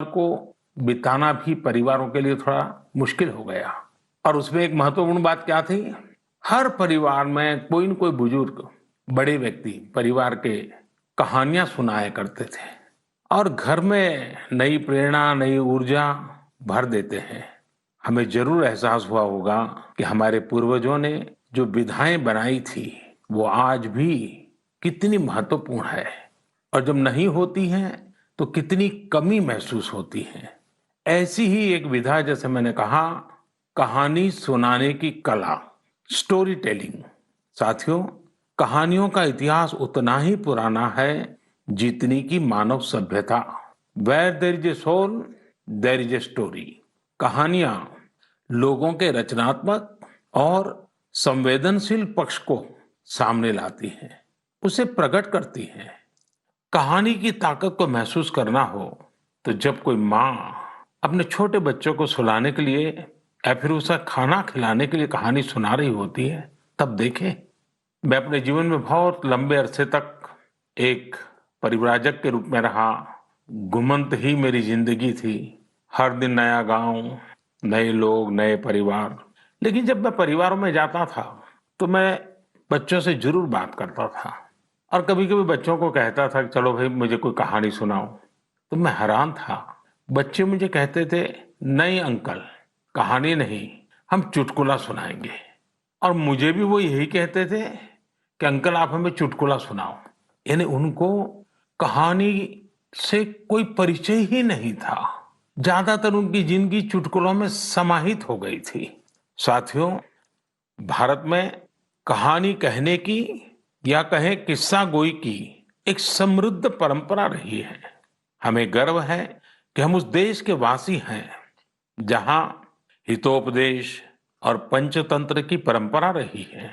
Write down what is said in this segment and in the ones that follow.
को बिताना भी परिवारों के लिए थोड़ा मुश्किल हो गया। और उसमें एक महत्वपूर्ण बात क्या थी, हर परिवार में कोई न कोई बुजुर्ग बड़े व्यक्ति परिवार के कहानियां सुनाया करते थे और घर में नई प्रेरणा नई ऊर्जा भर देते हैं। हमें जरूर एहसास हुआ होगा कि हमारे पूर्वजों ने जो विधाएं बनाई थी वो आज भी कितनी महत्वपूर्ण है और जब नहीं होती हैं तो कितनी कमी महसूस होती है। ऐसी ही एक विधा, जैसे मैंने कहा, कहानी सुनाने की कला, स्टोरी टेलिंग। साथियों, कहानियों का इतिहास उतना ही पुराना है जितनी की मानव सभ्यता। Where there is a soul there is a story. कहानियां लोगों के रचनात्मक और संवेदनशील पक्ष को सामने लाती हैं, उसे प्रकट करती हैं। कहानी की ताकत को महसूस करना हो तो जब कोई माँ अपने छोटे बच्चों को सुलाने के लिए या फिर उसे खाना खिलाने के लिए कहानी सुना रही होती है, तब देखें। मैं अपने जीवन में बहुत लंबे अरसे तक एक परिव्राजक के रूप में रहा। घुमंत ही मेरी जिंदगी थी। हर दिन नया गांव, नए लोग, नए परिवार। लेकिन जब मैं परिवारों में जाता था तो मैं बच्चों से जरूर बात करता था और कभी कभी बच्चों को कहता था कि चलो भाई मुझे कोई कहानी सुनाओ। तो मैं हैरान था। बच्चे मुझे कहते थे, नहीं अंकल, कहानी नहीं, हम चुटकुला सुनाएंगे। और मुझे भी वो यही कहते थे कि अंकल आप हमें चुटकुला सुनाओ। यानी उनको कहानी से कोई परिचय ही नहीं था। ज्यादातर उनकी जिंदगी चुटकुलों में समाहित हो गई थी। साथियों, भारत में कहानी कहने की या कहें किस्सा गोई की एक समृद्ध परंपरा रही है। हमें गर्व है कि हम उस देश के वासी हैं जहां हितोपदेश और पंचतंत्र की परंपरा रही है,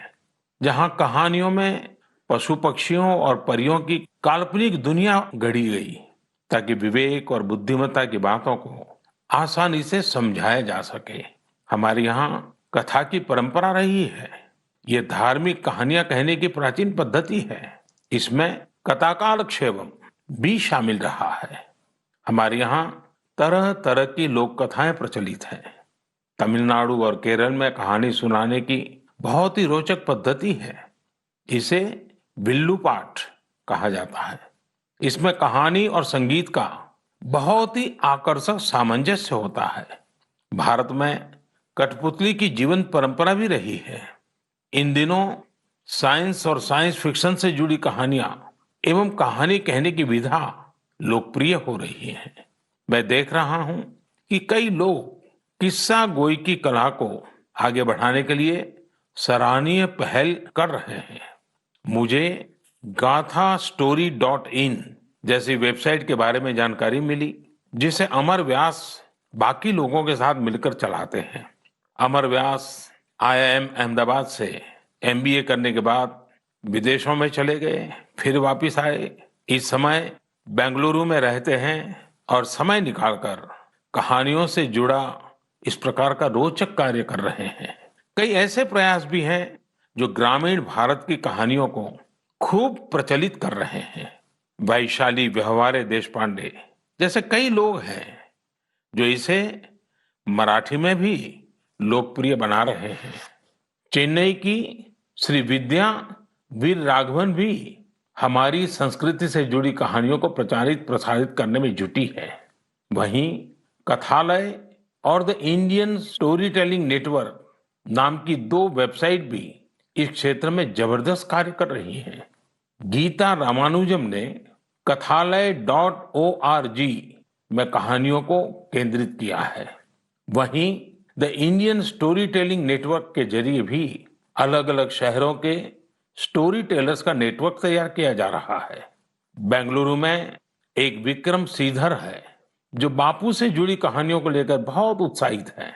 जहां कहानियों में पशु पक्षियों और परियों की काल्पनिक दुनिया गढ़ी गई ताकि विवेक और बुद्धिमत्ता की बातों को आसानी से समझाया जा सके। हमारे यहाँ कथा की परंपरा रही है। ये धार्मिक कहानियां कहने की प्राचीन पद्धति है। इसमें कथाकाल क्षेवम भी शामिल रहा है। हमारे यहाँ तरह तरह की लोक कथाएं प्रचलित हैं। तमिलनाडु और केरल में कहानी सुनाने की बहुत ही रोचक पद्धति है। इसे विल्लू पाठ कहा जाता है। इसमें कहानी और संगीत का बहुत ही आकर्षक सामंजस्य होता है। भारत में कठपुतली की जीवंत परंपरा भी रही है। इन दिनों साइंस और साइंस फिक्शन से जुड़ी कहानियां एवं कहानी कहने की विधा लोकप्रिय हो रही है। मैं देख रहा हूं कि कई लोग किस्सा गोई की कला को आगे बढ़ाने के लिए सराहनीय पहल कर रहे हैं। मुझे gaathastory.in जैसी वेबसाइट के बारे में जानकारी मिली, जिसे अमर व्यास बाकी लोगों के साथ मिलकर चलाते हैं। अमर व्यास IIM अहमदाबाद से MBA करने के बाद विदेशों में चले गए, फिर वापिस आए। इस समय बेंगलुरु में रहते हैं और समय निकालकर कहानियों से जुड़ा इस प्रकार का रोचक कार्य कर रहे हैं। कई ऐसे प्रयास भी हैं जो ग्रामीण भारत की कहानियों को खूब प्रचलित कर रहे हैं। वैशाली व्यवहारे देशपांडे जैसे कई लोग हैं जो इसे मराठी में भी लोकप्रिय बना रहे हैं। चेन्नई की श्री विद्या वीर राघवन भी हमारी संस्कृति से जुड़ी कहानियों को प्रचारित प्रसारित करने में जुटी है। वहीं कथालय और the Indian story telling network नाम की 2 वेबसाइट भी इस क्षेत्र में जबरदस्त कार्य कर रही हैं। गीता रामानुजम ने kathalaya.org में कहानियों को केंद्रित किया है। वहीं the Indian story telling network के जरिए भी अलग अलग शहरों के स्टोरी टेलर्स का नेटवर्क तैयार किया जा रहा है। बेंगलुरु में एक विक्रम श्रीधर है जो बापू से जुड़ी कहानियों को लेकर बहुत उत्साहित हैं।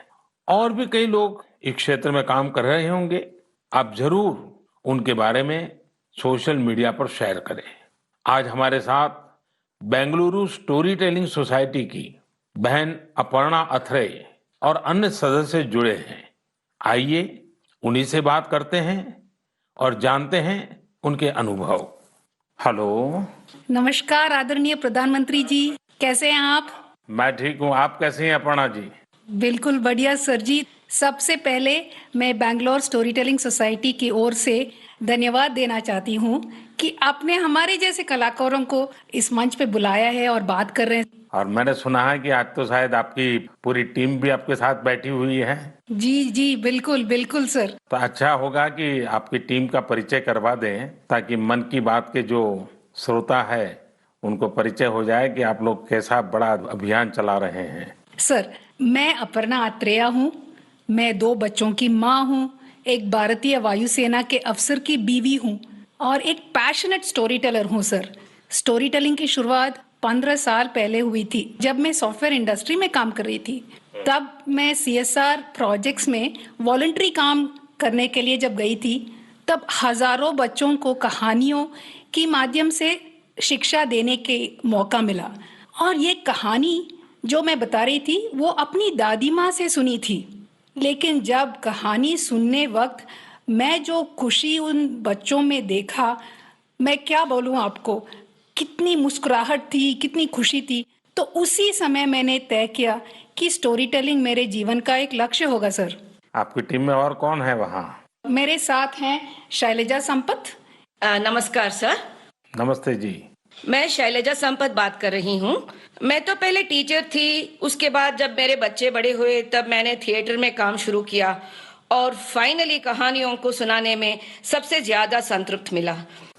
और भी कई लोग इस क्षेत्र में काम कर रहे होंगे। आप जरूर उनके बारे में सोशल मीडिया पर शेयर करें। आज हमारे साथ बेंगलुरु स्टोरी टेलिंग सोसाइटी की बहन अपर्णा अथरे और अन्य सदस्य जुड़े हैं। आइए उन्हीं से बात करते हैं और जानते हैं उनके अनुभव। हेलो। नमस्कार आदरणीय प्रधानमंत्री जी, कैसे हैं आप? मैं ठीक हूँ। आप कैसे हैं अपर्णा जी? बिल्कुल बढ़िया सर जी। सबसे पहले मैं बैंगलोर स्टोरी टेलिंग सोसाइटी की ओर से धन्यवाद देना चाहती हूँ कि आपने हमारे जैसे कलाकारों को इस मंच पे बुलाया है और बात कर रहे हैं। और मैंने सुना है कि आज तो शायद आपकी पूरी टीम भी आपके साथ बैठी हुई है। जी जी बिल्कुल बिल्कुल सर। तो अच्छा होगा कि आपकी टीम का परिचय करवा दें ताकि मन की बात के जो श्रोता है उनको परिचय हो जाए कि आप लोग कैसा बड़ा अभियान चला रहे हैं। सर, मैं अपर्णा आत्रेया हूँ। मैं 2 बच्चों की माँ हूँ, एक भारतीय वायुसेना के अफसर की बीवी हूँ और एक पैशनेट स्टोरी टेलर हूँ सर। स्टोरी टेलिंग की शुरुआत 15 साल पहले हुई थी जब मैं सॉफ्टवेयर इंडस्ट्री में काम कर रही थी। तब मैं सीएसआर प्रोजेक्ट्स में वॉलंटरी काम करने के लिए जब गई थी, तब हजारों बच्चों को कहानियों के माध्यम से शिक्षा देने के मौका मिला। और ये कहानी जो मैं बता रही थी वो अपनी दादी माँ से सुनी थी। लेकिन जब कहानी सुनने वक्त मैं जो खुशी उन बच्चों में देखा, मैं क्या बोलूँ आपको, कितनी मुस्कुराहट थी, कितनी खुशी थी। तो उसी समय मैंने तय किया कि स्टोरी टेलिंग मेरे जीवन का एक लक्ष्य होगा सर। आपकी टीम में और कौन है वहाँ? मेरे साथ हैं शैलजा संपत। नमस्कार सर। नमस्ते जी। मैं शैलजा संपत बात कर रही हूँ। मैं तो पहले टीचर थी, उसके बाद जब मेरे बच्चे बड़े हुए तब मैंने थिएटर में काम शुरू किया और फाइनली कहानियों को सुनाने में सबसे ज्यादा संतृप्त मिला।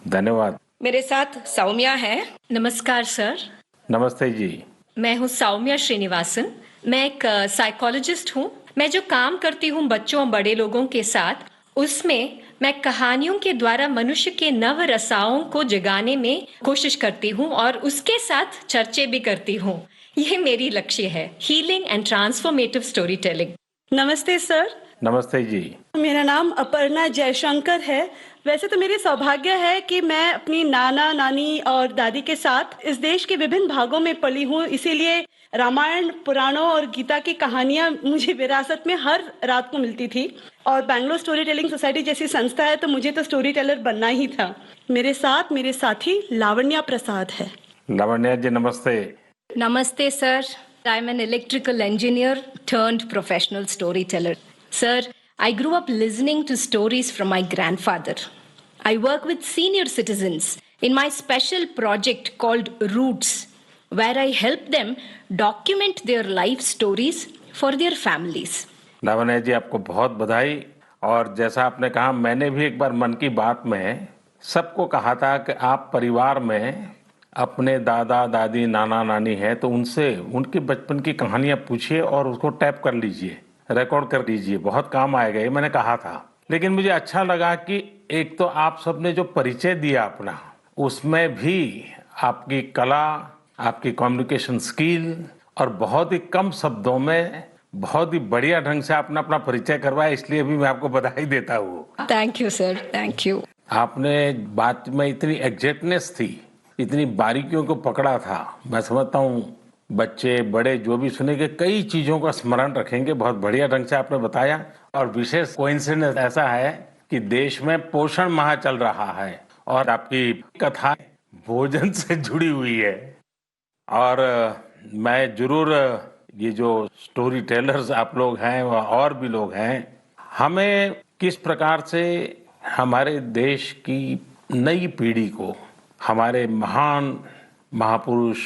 धन्यवाद। मेरे साथ सौम्या है। नमस्कार सर। नमस्ते जी। मैं हूँ सौम्या श्रीनिवासन। मैं एक साइकोलॉजिस्ट हूँ। मैं जो काम करती हूँ बच्चों और बड़े लोगों के साथ, उसमें मैं कहानियों के द्वारा मनुष्य के नव रसाओं को जगाने में कोशिश करती हूँ और उसके साथ चर्चे भी करती हूँ। ये मेरी लक्ष्य है, healing and transformative story telling. नमस्ते सर। नमस्ते जी। मेरा नाम अपर्णा जयशंकर है। वैसे तो मेरी सौभाग्य है कि मैं अपनी नाना नानी और दादी के साथ इस देश के विभिन्न भागों में पली हूँ, इसीलिए रामायण, पुराणों और गीता की कहानियाँ मुझे विरासत में हर रात को मिलती थी। और बैंगलोर स्टोरी टेलिंग सोसाइटी जैसी संस्था है तो मुझे तो स्टोरी टेलर बनना ही था। मेरे साथ मेरे साथी लावण्या प्रसाद है। लावण्या जी नमस्ते। Namaste, sir. I'm an electrical engineer turned professional storyteller. Sir, I grew up listening to stories from my grandfather. I work with senior citizens in my special project called Roots, where I help them document their life stories for their families. Lavanya जी आपको बहुत बधाई। और जैसा आपने कहा, मैंने भी एक बार मन की बात में सबको कहा था कि आप परिवार में अपने दादा दादी नाना नानी हैं तो उनसे उनके बचपन की कहानियां पूछिए और उसको टैप कर लीजिए, रिकॉर्ड कर लीजिए, बहुत काम आएगा, ये मैंने कहा था। लेकिन मुझे अच्छा लगा कि एक तो आप सबने जो परिचय दिया अपना, उसमें भी आपकी कला, आपकी कम्युनिकेशन स्किल और बहुत ही कम शब्दों में बहुत ही बढ़िया ढंग से आपने अपना परिचय करवाया, इसलिए भी मैं आपको बधाई देता हूँ। Thank you, sir. Thank you. आपने बात में इतनी एग्जैक्टनेस थी, इतनी बारीकियों को पकड़ा था। मैं समझता हूँ बच्चे बड़े जो भी सुनेंगे कई चीज़ों का स्मरण रखेंगे। बहुत बढ़िया ढंग से आपने बताया। और विशेष कोइंसिडेंस ऐसा है कि देश में पोषण माह चल रहा है और आपकी कथा भोजन से जुड़ी हुई है। और मैं जरूर ये जो स्टोरी टेलर्स आप लोग हैं और भी लोग हैं, हमें किस प्रकार से हमारे देश की नई पीढ़ी को हमारे महान महापुरुष,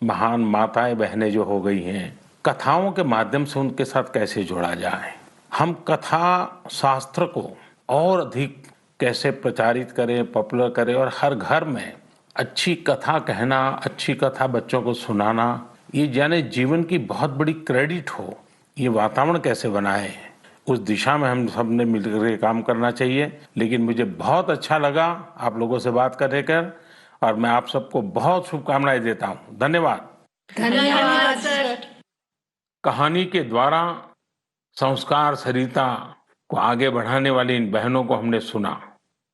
महान माताएं बहनें जो हो गई हैं, कथाओं के माध्यम से उनके साथ कैसे जोड़ा जाए, हम कथा शास्त्र को और अधिक कैसे प्रचारित करें, पॉपुलर करें और हर घर में अच्छी कथा कहना, अच्छी कथा बच्चों को सुनाना, ये जाने जीवन की बहुत बड़ी क्रेडिट हो, ये वातावरण कैसे बनाए, उस दिशा में हम सब ने मिलकर काम करना चाहिए। लेकिन मुझे बहुत अच्छा लगा आप लोगों से बात करने कर और मैं आप सबको बहुत शुभकामनाएं देता हूँ। धन्यवाद। धन्यवाद सर। कहानी के द्वारा संस्कार सरिता को आगे बढ़ाने वाली इन बहनों को हमने सुना।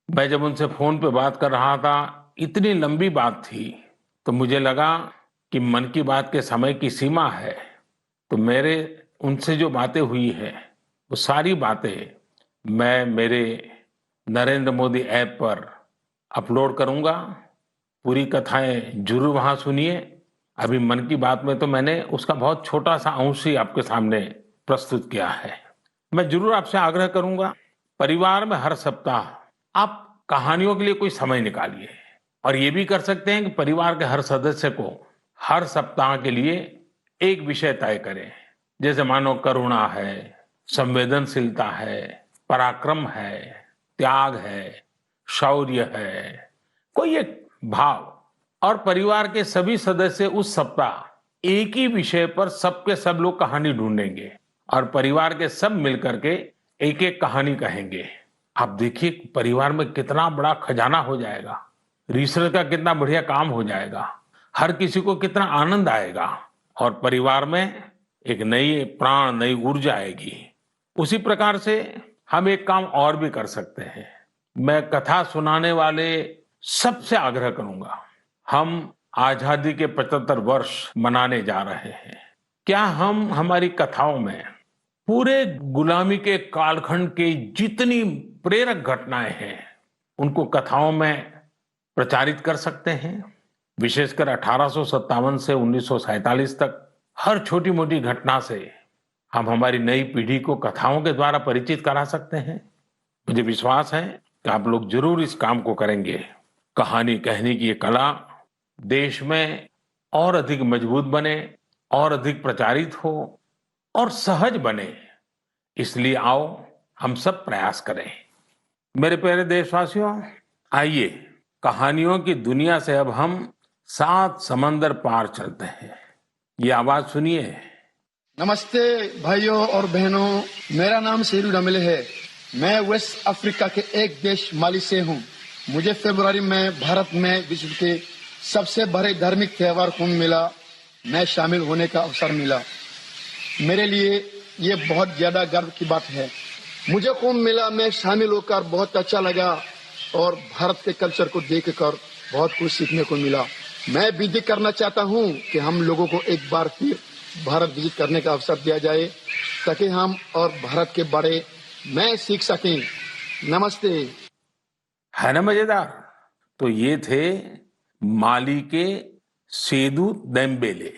मैं जब उनसे फोन पे बात कर रहा था, इतनी लंबी बात थी, तो मुझे लगा कि मन की बात के समय की सीमा है, तो मेरे उनसे जो बातें हुई है वो सारी बातें मैं मेरे नरेंद्र मोदी ऐप पर अपलोड करूंगा। पूरी कथाएं जरूर वहां सुनिए। अभी मन की बात में तो मैंने उसका बहुत छोटा सा अंश ही आपके सामने प्रस्तुत किया है। मैं जरूर आपसे आग्रह करूंगा, परिवार में हर सप्ताह आप कहानियों के लिए कोई समय निकालिए और ये भी कर सकते हैं कि परिवार के हर सदस्य को हर सप्ताह के लिए एक विषय तय करें। जैसे मानो करुणा है, संवेदनशीलता है, पराक्रम है, त्याग है, शौर्य है, कोई एक भाव, और परिवार के सभी सदस्य उस सप्ताह एक ही विषय पर सबके सब लोग कहानी ढूंढेंगे और परिवार के सब मिलकर के एक एक कहानी कहेंगे। आप देखिए परिवार में कितना बड़ा खजाना हो जाएगा, रिसर्च का कितना बढ़िया काम हो जाएगा, हर किसी को कितना आनंद आएगा और परिवार में एक नई प्राण, नई ऊर्जा आएगी। उसी प्रकार से हम एक काम और भी कर सकते हैं। मैं कथा सुनाने वाले सबसे आग्रह करूंगा, हम आजादी के 75 वर्ष मनाने जा रहे हैं। क्या हम हमारी कथाओं में पूरे गुलामी के कालखंड के जितनी प्रेरक घटनाएं हैं उनको कथाओं में प्रचारित कर सकते हैं? विशेषकर 1857 से 1947 तक हर छोटी मोटी घटना से हम हमारी नई पीढ़ी को कथाओं के द्वारा परिचित करा सकते हैं। मुझे विश्वास है कि आप लोग जरूर इस काम को करेंगे। कहानी कहने की ये कला देश में और अधिक मजबूत बने, और अधिक प्रचारित हो और सहज बने, इसलिए आओ हम सब प्रयास करें। मेरे प्यारे देशवासियों, आइए कहानियों की दुनिया से अब हम 7 समंदर पार चलते हैं। ये आवाज सुनिए। नमस्ते भाइयों और बहनों, मेरा नाम शेरू डमले है। मैं वेस्ट अफ्रीका के एक देश माली से हूँ। मुझे फरवरी में भारत में विश्व के सबसे बड़े धार्मिक त्योहार कुंभ मेला में शामिल होने का अवसर मिला। मेरे लिए ये बहुत ज्यादा गर्व की बात है। मुझे कुंभ मेला में शामिल होकर बहुत अच्छा लगा और भारत के कल्चर को देखकर बहुत कुछ सीखने को मिला। मैं विनती करना चाहता हूँ कि हम लोगों को एक बार फिर भारत विजिट करने का अवसर दिया जाए ताकि हम और भारत के बारे में सीख सकें। नमस्ते। है ना मजेदार? तो ये थे माली के सेदू देम्बेले।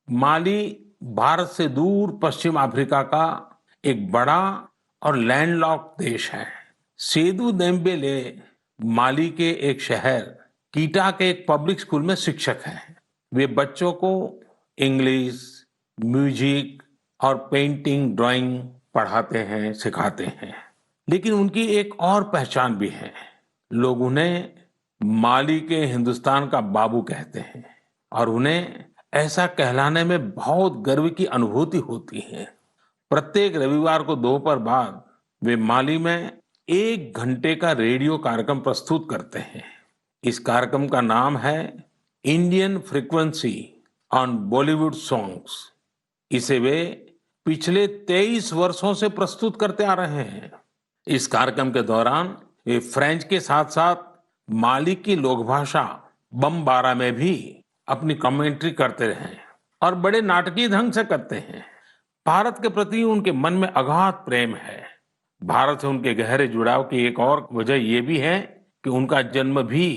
माली भारत से दूर पश्चिम अफ्रीका का एक बड़ा और लैंडलॉक्ड देश है। सेदू देम्बेले माली के एक शहर कीटा के एक पब्लिक स्कूल में शिक्षक हैं। वे बच्चों को इंग्लिश, म्यूजिक और पेंटिंग, ड्राइंग पढ़ाते हैं, सिखाते हैं। लेकिन उनकी एक और पहचान भी है। लोग उन्हें माली के हिंदुस्तान का बाबू कहते हैं और उन्हें ऐसा कहलाने में बहुत गर्व की अनुभूति होती है। प्रत्येक रविवार को दोपहर बाद वे माली में 1 घंटे का रेडियो कार्यक्रम प्रस्तुत करते हैं। इस कार्यक्रम का नाम है Indian frequency on Bollywood songs. इसे वे पिछले 23 वर्षों से प्रस्तुत करते आ रहे हैं। इस कार्यक्रम के दौरान वे फ्रेंच के साथ साथ माली की लोक भाषा बमबारा में भी अपनी कमेंट्री करते रहे और बड़े नाटकीय ढंग से करते हैं। भारत के प्रति उनके मन में अगाध प्रेम है। भारत से उनके गहरे जुड़ाव की एक और वजह यह भी है कि उनका जन्म भी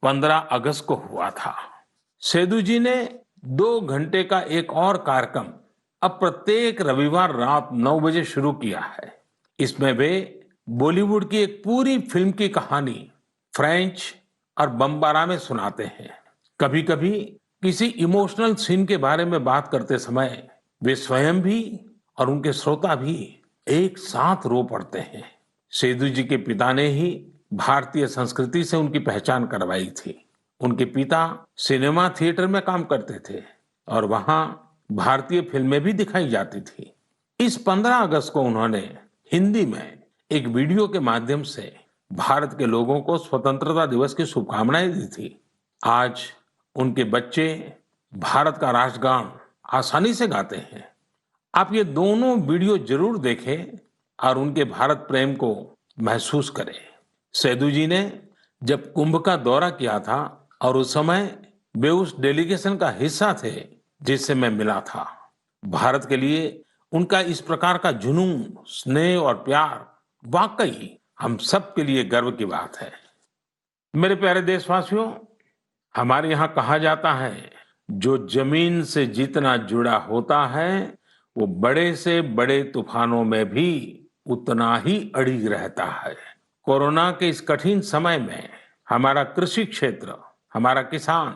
15 अगस्त को हुआ था। सेदू जी ने 2 घंटे का एक और कार्यक्रम अब प्रत्येक रविवार रात 9 बजे शुरू किया है। इसमें वे बॉलीवुड की एक पूरी फिल्म की कहानी फ्रेंच और बमबारा में सुनाते हैं। कभी कभी किसी इमोशनल सीन के बारे में बात करते समय वे स्वयं भी और उनके श्रोता भी एक साथ रो पड़ते हैं। सेदू जी के पिता ने ही भारतीय संस्कृति से उनकी पहचान करवाई थी। उनके पिता सिनेमा थिएटर में काम करते थे और वहां भारतीय फिल्में भी दिखाई जाती थी। इस 15 अगस्त को उन्होंने हिंदी में एक वीडियो के माध्यम से भारत के लोगों को स्वतंत्रता दिवस की शुभकामनाएं दी थी। आज उनके बच्चे भारत का राष्ट्रगान आसानी से गाते हैं। आप ये दोनों वीडियो जरूर देखें और उनके भारत प्रेम को महसूस करें। सेदू जी ने जब कुंभ का दौरा किया था और उस समय वे उस डेलीगेशन का हिस्सा थे जिससे मैं मिला था। भारत के लिए उनका इस प्रकार का जुनून, स्नेह और प्यार वाकई हम सब के लिए गर्व की बात है। मेरे प्यारे देशवासियों, हमारे यहाँ कहा जाता है जो जमीन से जितना जुड़ा होता है वो बड़े से बड़े तूफानों में भी उतना ही अड़िग रहता है। कोरोना के इस कठिन समय में हमारा कृषि क्षेत्र, हमारा किसान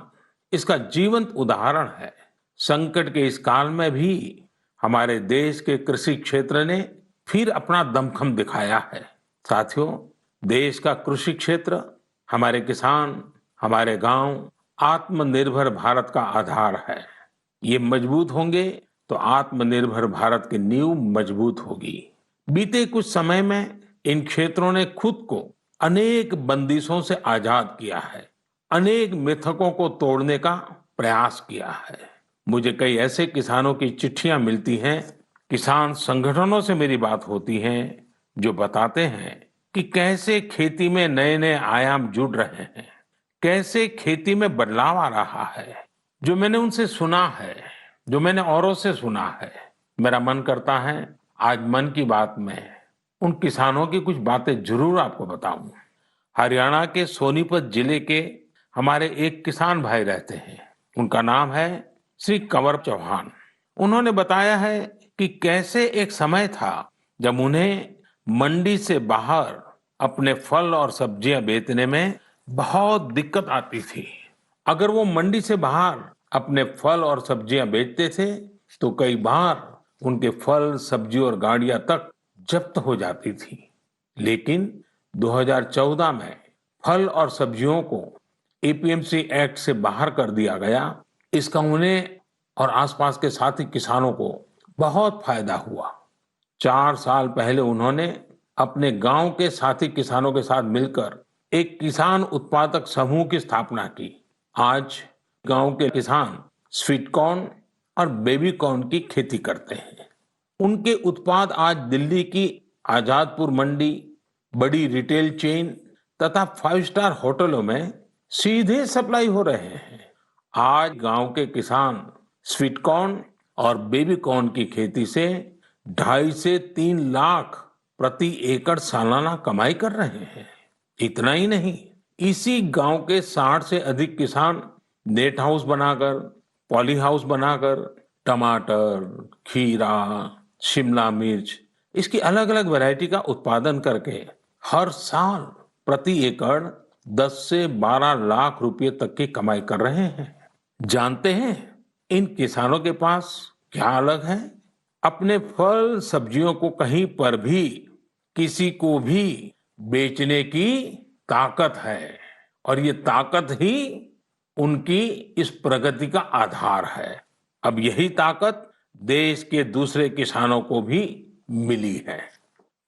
इसका जीवंत उदाहरण है। संकट के इस काल में भी हमारे देश के कृषि क्षेत्र ने फिर अपना दमखम दिखाया है। साथियों, देश का कृषि क्षेत्र, हमारे किसान, हमारे गांव आत्मनिर्भर भारत का आधार है। ये मजबूत होंगे तो आत्मनिर्भर भारत की नींव मजबूत होगी। बीते कुछ समय में इन क्षेत्रों ने खुद को अनेक बंदिशों से आजाद किया है, अनेक मिथकों को तोड़ने का प्रयास किया है। मुझे कई ऐसे किसानों की चिट्ठियां मिलती हैं, किसान संगठनों से मेरी बात होती है, जो बताते हैं कि कैसे खेती में नए नए आयाम जुड़ रहे हैं, कैसे खेती में बदलाव आ रहा है। जो मैंने उनसे सुना है, जो मैंने औरों से सुना है, मेरा मन करता है आज मन की बात में उन किसानों की कुछ बातें जरूर आपको बताऊं। हरियाणा के सोनीपत जिले के हमारे एक किसान भाई रहते हैं, उनका नाम है श्री कंवर चौहान। उन्होंने बताया है कि कैसे एक समय था जब उन्हें मंडी से बाहर अपने फल और सब्जियां बेचने में बहुत दिक्कत आती थी। अगर वो मंडी से बाहर अपने फल और सब्जियां बेचते थे तो कई बार उनके फल, सब्जी और गाड़ियां तक जब्त हो जाती थी। लेकिन 2014 में फल और सब्जियों को एपीएमसी एक्ट से बाहर कर दिया गया। इसका उन्हें और आसपास के साथी किसानों को बहुत फायदा हुआ। 4 साल पहले उन्होंने अपने गांव के साथी किसानों के साथ मिलकर एक किसान उत्पादक समूह की स्थापना की। आज गांव के किसान स्वीट कॉर्न और बेबी कॉर्न की खेती करते हैं। उनके उत्पाद आज दिल्ली की आजादपुर मंडी, बड़ी रिटेल चेन तथा 5 स्टार होटलों में सीधे सप्लाई हो रहे हैं। आज गांव के किसान स्वीट कॉर्न और बेबी कॉर्न की खेती से 2.5 से 3 लाख प्रति एकड़ सालाना कमाई कर रहे हैं। इतना ही नहीं, इसी गांव के 60 से अधिक किसान नेट हाउस बनाकर, पॉली हाउस बनाकर टमाटर, खीरा, शिमला मिर्च इसकी अलग अलग वैरायटी का उत्पादन करके हर साल प्रति एकड़ 10 से 12 लाख रुपए तक की कमाई कर रहे हैं। जानते हैं इन किसानों के पास क्या अलग है? अपने फल सब्जियों को कहीं पर भी किसी को भी बेचने की ताकत है और ये ताकत ही उनकी इस प्रगति का आधार है। अब यही ताकत देश के दूसरे किसानों को भी मिली है।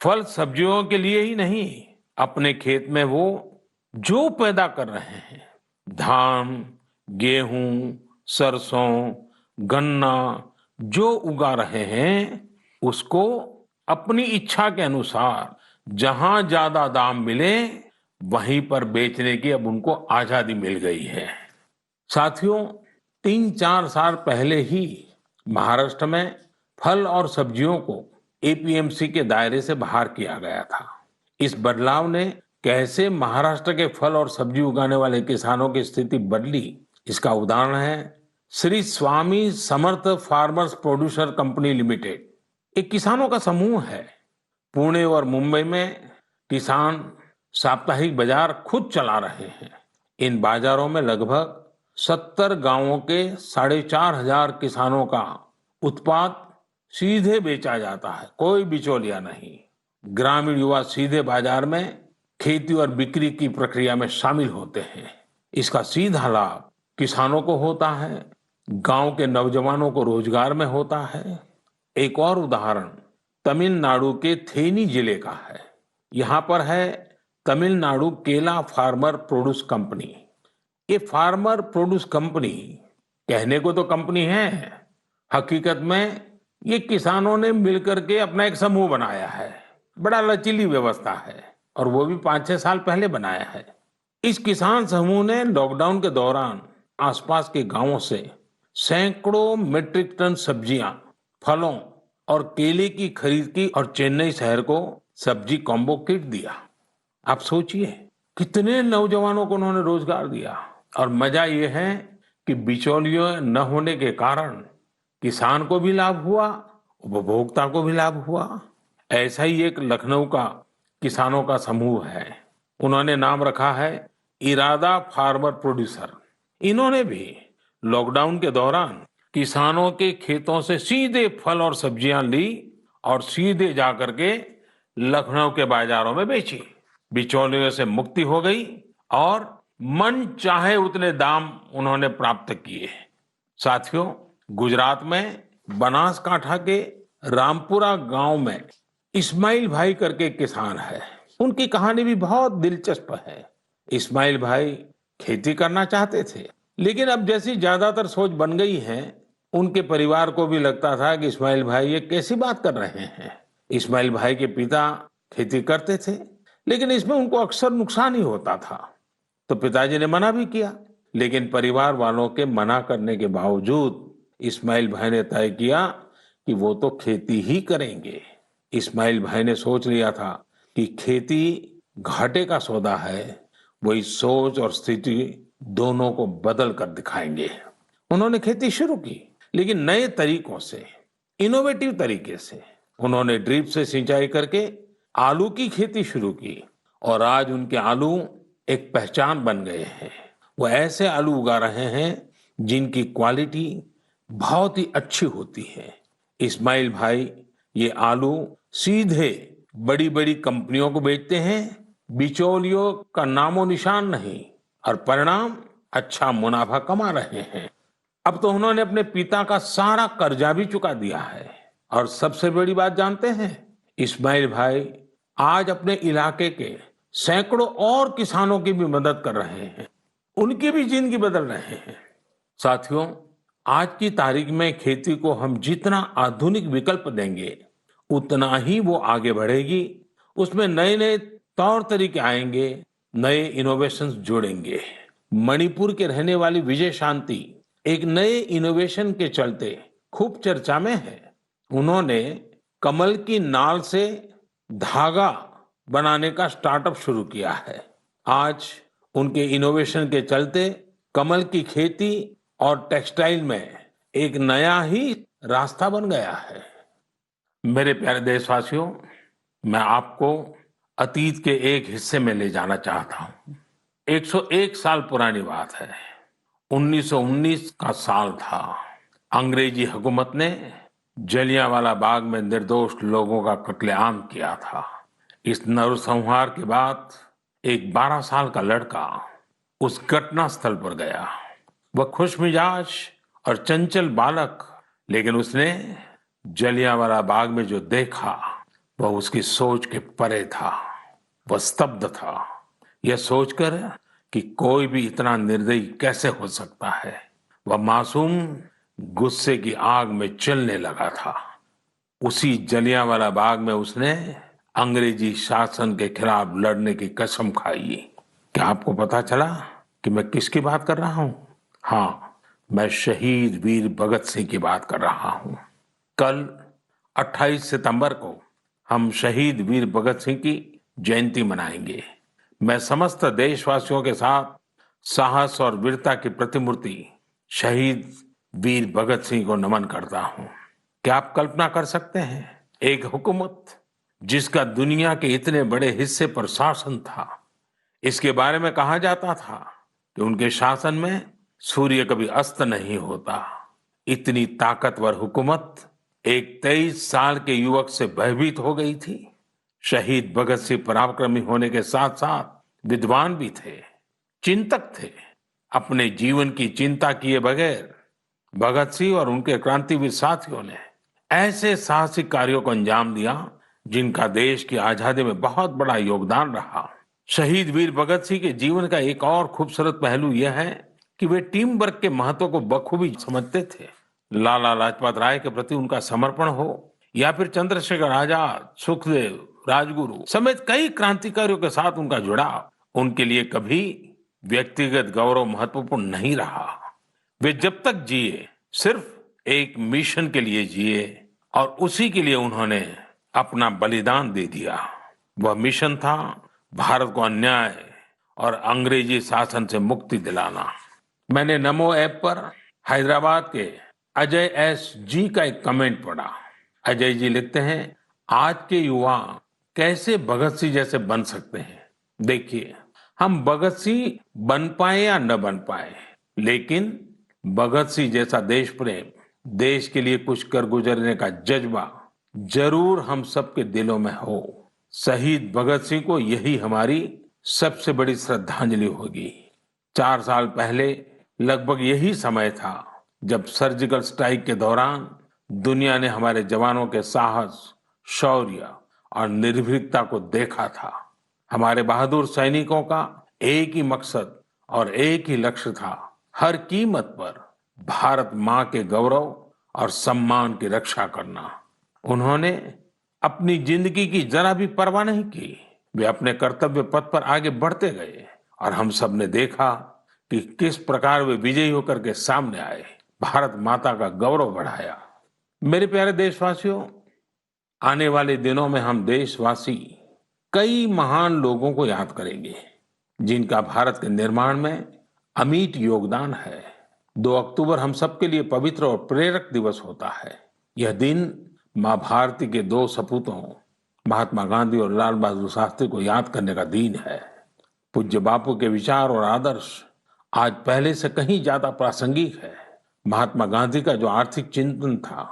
फल सब्जियों के लिए ही नहीं, अपने खेत में वो जो पैदा कर रहे हैं, धान, गेहूं, सरसों, गन्ना जो उगा रहे हैं, उसको अपनी इच्छा के अनुसार जहां ज्यादा दाम मिले वहीं पर बेचने की अब उनको आजादी मिल गई है। साथियों, 3-4 साल पहले ही महाराष्ट्र में फल और सब्जियों को एपीएमसी के दायरे से बाहर किया गया था। इस बदलाव ने कैसे महाराष्ट्र के फल और सब्जी उगाने वाले किसानों की स्थिति बदली, इसका उदाहरण है Shri Swami Samarth farmers producer company limited. एक किसानों का समूह है। पुणे और मुंबई में किसान साप्ताहिक बाजार खुद चला रहे हैं। इन बाजारों में लगभग 70 गांवों के 4,500 किसानों का उत्पाद सीधे बेचा जाता है, कोई बिचौलिया नहीं। ग्रामीण युवा सीधे बाजार में खेती और बिक्री की प्रक्रिया में शामिल होते हैं। इसका सीधा लाभ किसानों को होता है, गांव के नौजवानों को रोजगार में होता है। एक और उदाहरण तमिलनाडु के थेनी जिले का है। यहाँ पर है तमिलनाडु केला फार्मर प्रोड्यूस कंपनी। ये फार्मर प्रोड्यूस कंपनी कहने को तो कंपनी है, हकीकत में ये किसानों ने मिलकर के अपना एक समूह बनाया है। बड़ा लचीली व्यवस्था है और वो भी 5-6 साल पहले बनाया है। इस किसान समूह ने लॉकडाउन के दौरान आसपास के गांवों से सैकड़ों मीट्रिक टन सब्जियां, फलों और केले की खरीद की और चेन्नई शहर को सब्जी कॉम्बो किट दिया। आप सोचिए कितने नौजवानों को उन्होंने रोजगार दिया। और मजा ये है कि बिचौलियों न होने के कारण किसान को भी लाभ हुआ, उपभोक्ता को भी लाभ हुआ। ऐसा ही एक लखनऊ का किसानों का समूह है, उन्होंने नाम रखा है इरादा फार्मर प्रोड्यूसर। इन्होंने भी लॉकडाउन के दौरान किसानों के खेतों से सीधे फल और सब्जियां ली और सीधे जाकर के लखनऊ के बाजारों में बेची। बिचौलियों से मुक्ति हो गई और मन चाहे उतने दाम उन्होंने प्राप्त किए। साथियों, गुजरात में बनासकांठा के रामपुरा गांव में इस्माइल भाई करके किसान है। उनकी कहानी भी बहुत दिलचस्प है। इस्माइल भाई खेती करना चाहते थे, लेकिन अब जैसी ज्यादातर सोच बन गई है, उनके परिवार को भी लगता था कि इस्माइल भाई ये कैसी बात कर रहे हैं। इस्माइल भाई के पिता खेती करते थे, लेकिन इसमें उनको अक्सर नुकसान ही होता था। तो पिताजी ने मना भी किया, लेकिन परिवार वालों के मना करने के बावजूद इस्माइल भाई ने तय किया कि वो तो खेती ही करेंगे। इस्माइल भाई ने सोच लिया था कि खेती घाटे का सौदा है। वही सोच और स्थिति दोनों को बदल कर दिखाएंगे। उन्होंने खेती शुरू की, लेकिन नए तरीकों से, इनोवेटिव तरीके से। उन्होंने ड्रिप से सिंचाई करके आलू की खेती शुरू की और आज उनके आलू एक पहचान बन गए हैं। वो ऐसे आलू उगा रहे हैं जिनकी क्वालिटी बहुत ही अच्छी होती है। इस्माइल भाई ये आलू सीधे बड़ी बड़ी कंपनियों को बेचते हैं, बिचौलियों का नामो निशान नहीं, और परिणाम अच्छा मुनाफा कमा रहे हैं। अब तो उन्होंने अपने पिता का सारा कर्जा भी चुका दिया है। और सबसे बड़ी बात जानते हैं, इस्माइल भाई आज अपने इलाके के सैकड़ों और किसानों की भी मदद कर रहे हैं, उनकी भी जिंदगी बदल रहे हैं। साथियों, आज की तारीख में खेती को हम जितना आधुनिक विकल्प देंगे, उतना ही वो आगे बढ़ेगी। उसमें नए नए तौर तरीके आएंगे, नए इनोवेशंस जुड़ेंगे। मणिपुर के रहने वाली विजय शांति एक नए इनोवेशन के चलते खूब चर्चा में है। उन्होंने कमल की नाल से धागा बनाने का स्टार्टअप शुरू किया है। आज उनके इनोवेशन के चलते कमल की खेती और टेक्सटाइल में एक नया ही रास्ता बन गया है। मेरे प्यारे देशवासियों, मैं आपको अतीत के एक हिस्से में ले जाना चाहता हूँ। 101 साल पुरानी बात है। 1919 का साल था। अंग्रेजी हुकूमत ने जलियांवाला बाग में निर्दोष लोगों का कत्लेआम किया था। इस नरसंहार के बाद एक 12 साल का लड़का उस घटना स्थल पर गया। वह खुशमिजाज और चंचल बालक, लेकिन उसने जलियांवाला बाग में जो देखा वह उसकी सोच के परे था। वह स्तब्ध था, यह सोचकर कि कोई भी इतना निर्दयी कैसे हो सकता है। वह मासूम गुस्से की आग में चलने लगा था। उसी जलियांवाला बाग में उसने अंग्रेजी शासन के खिलाफ लड़ने की कसम खाई। क्या आपको पता चला कि मैं किसकी बात कर रहा हूं? हाँ, मैं शहीद वीर भगत सिंह की बात कर रहा हूं। कल 28 सितंबर को हम शहीद वीर भगत सिंह की जयंती मनाएंगे। मैं समस्त देशवासियों के साथ साहस और वीरता की प्रतिमूर्ति शहीद वीर भगत सिंह को नमन करता हूं। क्या आप कल्पना कर सकते हैं, एक हुकूमत जिसका दुनिया के इतने बड़े हिस्से पर शासन था, इसके बारे में कहा जाता था कि उनके शासन में सूर्य कभी अस्त नहीं होता। इतनी ताकतवर हुकूमत एक 23 साल के युवक से भयभीत हो गई थी। शहीद भगत सिंह पराक्रमी होने के साथ साथ विद्वान भी थे, चिंतक थे। अपने जीवन की चिंता किए बगैर भगत सिंह और उनके क्रांतिवीर साथियों ने ऐसे साहसिक कार्यों को अंजाम दिया जिनका देश की आजादी में बहुत बड़ा योगदान रहा। शहीद वीर भगत सिंह के जीवन का एक और खूबसूरत पहलू यह है कि वे टीम वर्क के महत्व को बखूबी समझते थे। लाला लाजपत राय के प्रति उनका समर्पण हो या फिर चंद्रशेखर आजाद, सुखदेव, राजगुरु समेत कई क्रांतिकारियों के साथ उनका जुड़ाव उनके लिए कभी व्यक्तिगत गौरव महत्वपूर्ण नहीं रहा। वे जब तक जिए सिर्फ एक मिशन के लिए जिए और उसी के लिए उन्होंने अपना बलिदान दे दिया। वह मिशन था भारत को अन्याय और अंग्रेजी शासन से मुक्ति दिलाना। मैंने नमो ऐप पर हैदराबाद के अजय एस जी का एक कमेंट पढ़ा। अजय जी लिखते हैं, आज के युवा कैसे भगत सिंह जैसे बन सकते हैं। देखिए, हम भगत सिंह बन पाए या न बन पाए, लेकिन भगत सिंह जैसा देश प्रेम, देश के लिए कुछ कर गुजरने का जज्बा जरूर हम सबके दिलों में हो। शहीद भगत सिंह को यही हमारी सबसे बड़ी श्रद्धांजलि होगी। 4 साल पहले लगभग यही समय था जब सर्जिकल स्ट्राइक के दौरान दुनिया ने हमारे जवानों के साहस, शौर्य और निर्भीकता को देखा था। हमारे बहादुर सैनिकों का एक ही मकसद और एक ही लक्ष्य था, हर कीमत पर भारत मां के गौरव और सम्मान की रक्षा करना। उन्होंने अपनी जिंदगी की जरा भी परवाह नहीं की। वे अपने कर्तव्य पथ पर आगे बढ़ते गए और हम सब ने देखा कि किस प्रकार वे विजयी होकर के सामने आए, भारत माता का गौरव बढ़ाया। मेरे प्यारे देशवासियों, आने वाले दिनों में हम देशवासी कई महान लोगों को याद करेंगे जिनका भारत के निर्माण में अमिट योगदान है। 2 अक्टूबर हम सबके लिए पवित्र और प्रेरक दिवस होता है। यह दिन मां भारती के 2 सपूतों महात्मा गांधी और लाल बहादुर शास्त्री को याद करने का दिन है। पूज्य बापू के विचार और आदर्श आज पहले से कहीं ज्यादा प्रासंगिक है। महात्मा गांधी का जो आर्थिक चिंतन था,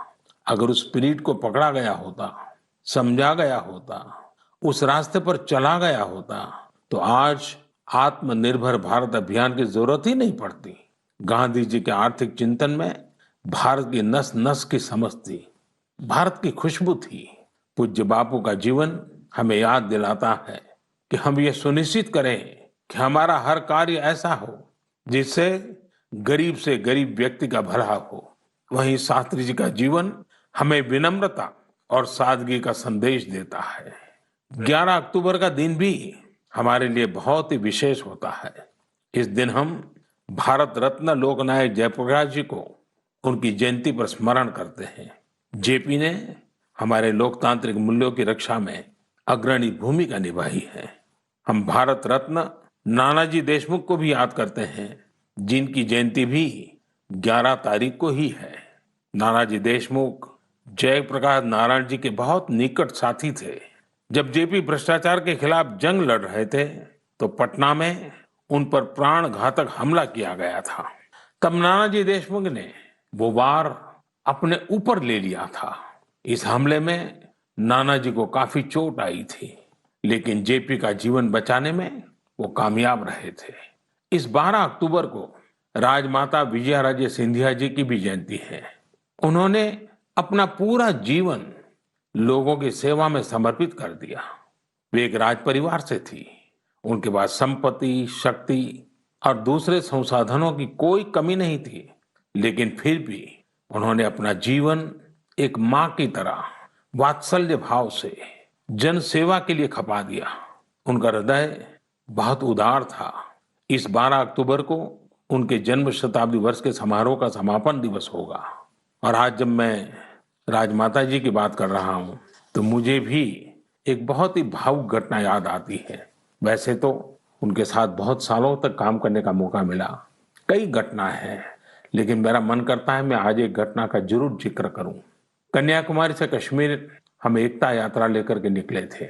अगर उस स्पिरिट को पकड़ा गया होता, समझा गया होता, उस रास्ते पर चला गया होता, तो आज आत्मनिर्भर भारत अभियान की जरूरत ही नहीं पड़ती। गांधी जी के आर्थिक चिंतन में भारत की नस नस की समझ थी, भारत की खुशबू थी। पूज्य बापू का जीवन हमें याद दिलाता है कि हम ये सुनिश्चित करें कि हमारा हर कार्य ऐसा हो जिससे गरीब से गरीब व्यक्ति का भला हो। वहीं शास्त्री जी का जीवन हमें विनम्रता और सादगी का संदेश देता है। 11 अक्टूबर का दिन भी हमारे लिए बहुत ही विशेष होता है। इस दिन हम भारत रत्न लोकनायक जयप्रकाश जी को उनकी जयंती पर स्मरण करते हैं। जेपी ने हमारे लोकतांत्रिक मूल्यों की रक्षा में अग्रणी भूमिका निभाई है। हम भारत रत्न नानाजी देशमुख को भी याद करते हैं, जिनकी जयंती भी 11 तारीख को ही है। नानाजी देशमुख जयप्रकाश नारायण जी के बहुत निकट साथी थे। जब जेपी भ्रष्टाचार के खिलाफ जंग लड़ रहे थे तो पटना में उन पर प्राण घातक हमला किया गया था। तब नानाजी देशमुख ने वो वार अपने ऊपर ले लिया था। इस हमले में नानाजी को काफी चोट आई थी, लेकिन जेपी का जीवन बचाने में वो कामयाब रहे थे। इस 12 अक्टूबर को राजमाता विजयाराजे सिंधिया जी की भी जयंती है। उन्होंने अपना पूरा जीवन लोगों की सेवा में समर्पित कर दिया। वे एक राज परिवार से थी। उनके पास संपत्ति, शक्ति और दूसरे संसाधनों की कोई कमी नहीं थी, लेकिन फिर भी उन्होंने अपना जीवन एक मां की तरह वात्सल्य भाव से जन सेवा के लिए खपा दिया। उनका हृदय बहुत उदार था। इस 12 अक्टूबर को उनके जन्म शताब्दी वर्ष के समारोह का समापन दिवस होगा। और आज जब मैं राजमाता जी की बात कर रहा हूं तो मुझे भी एक बहुत ही भावुक घटना याद आती है। वैसे तो उनके साथ बहुत सालों तक काम करने का मौका मिला, कई घटना है, लेकिन मेरा मन करता है मैं आज एक घटना का जरूर जिक्र करूं। कन्याकुमारी से कश्मीर हम एकता यात्रा लेकर के निकले थे।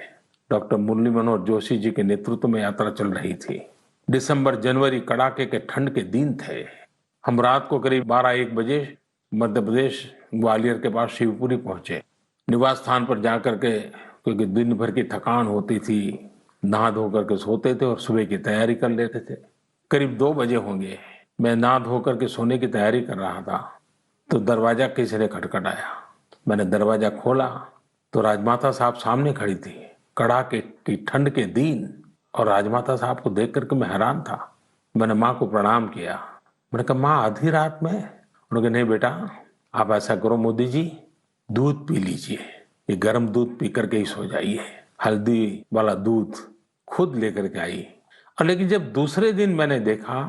डॉक्टर मुरली मनोहर जोशी जी के नेतृत्व में यात्रा चल रही थी। दिसंबर जनवरी कड़ाके के ठंड के दिन थे। हम रात को करीब 12-1 बजे मध्य प्रदेश ग्वालियर के पास शिवपुरी पहुंचे। निवास स्थान पर जाकर के, क्योंकि दिन भर की थकान होती थी, नहा धो करके सोते थे और सुबह की तैयारी कर लेते थे। करीब 2 बजे होंगे, मैं नहा धो करके सोने की तैयारी कर रहा था तो दरवाजा किसी ने खटखटाया। मैंने दरवाजा खोला तो राजमाता साहब सामने खड़ी थी। कड़ाके की ठंड के दिन और राजमाता साहब को देख करके मैं हैरान था। मैंने माँ को प्रणाम किया। मैंने कहा, माँ आधी रात में? उन्होंने कहा, नहीं बेटा, आप ऐसा करो मोदी जी, दूध पी लीजिए, ये गर्म दूध पी करके ही सो जाइए। हल्दी वाला दूध खुद लेकर के आई। और लेकिन जब दूसरे दिन मैंने देखा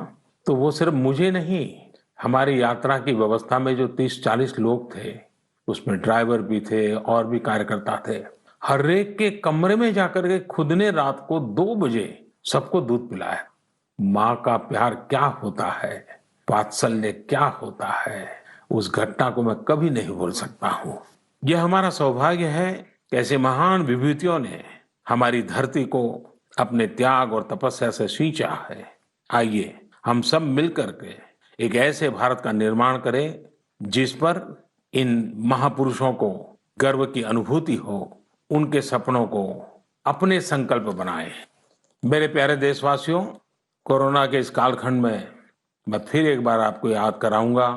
तो वो सिर्फ मुझे नहीं, हमारी यात्रा की व्यवस्था में जो 30-40 लोग थे, उसमें ड्राइवर भी थे और भी कार्यकर्ता थे, हर एक के कमरे में जाकर के खुद ने रात को 2 बजे सबको दूध पिलाया। माँ का प्यार क्या होता है वात्सल्य क्या होता है, उस घटना को मैं कभी नहीं भूल सकता हूँ। यह हमारा सौभाग्य है कि ऐसे महान विभूतियों ने हमारी धरती को अपने त्याग और तपस्या से सींचा है। आइए हम सब मिलकर के एक ऐसे भारत का निर्माण करें जिस पर इन महापुरुषों को गर्व की अनुभूति हो, उनके सपनों को अपने संकल्प बनाएं। मेरे प्यारे देशवासियों, कोरोना के इस कालखंड में मैं फिर एक बार आपको याद कराऊंगा,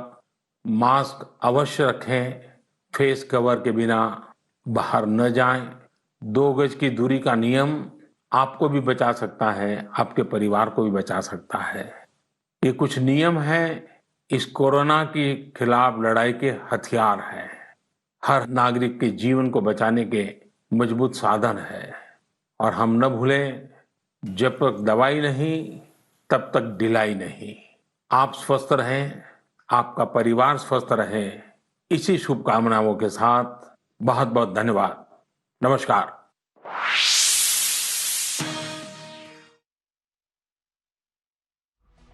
मास्क अवश्य रखें, फेस कवर के बिना बाहर न जाएं, 2 गज की दूरी का नियम आपको भी बचा सकता है, आपके परिवार को भी बचा सकता है। ये कुछ नियम हैं, इस कोरोना के खिलाफ लड़ाई के हथियार हैं, हर नागरिक के जीवन को बचाने के मजबूत साधन है। और हम न भूलें, जब तक दवाई नहीं तब तक ढिलाई नहीं। आप स्वस्थ रहें, आपका परिवार स्वस्थ रहे, इसी शुभकामनाओं के साथ बहुत बहुत धन्यवाद। नमस्कार।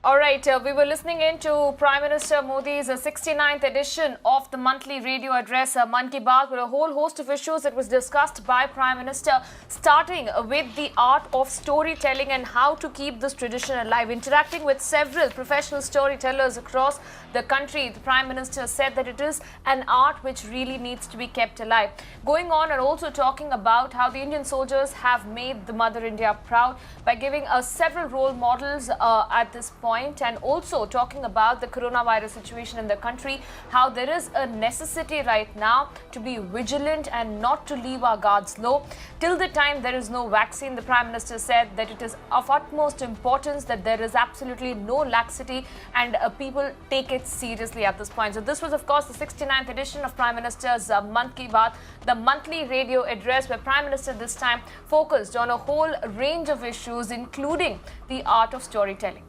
All right, we were listening in to Prime Minister Modi's 69th edition of the monthly radio address Mann Ki Baat, with a whole host of issues that was discussed by Prime Minister, starting with the art of storytelling and how to keep this tradition alive. Interacting with several professional storytellers across the country, the Prime Minister said that it is an art which really needs to be kept alive. Going on and also talking about how the Indian soldiers have made the Mother India proud by giving us several role models at this point. And also talking about the coronavirus situation in the country, how there is a necessity right now to be vigilant and not to leave our guards low. Till the time there is no vaccine, the Prime Minister said that it is of utmost importance that there is absolutely no laxity and people take it seriously at this point. So this was of course the 69th edition of Prime Minister's Mann Ki Baat, the monthly radio address, where Prime Minister this time focused on a whole range of issues including the art of storytelling.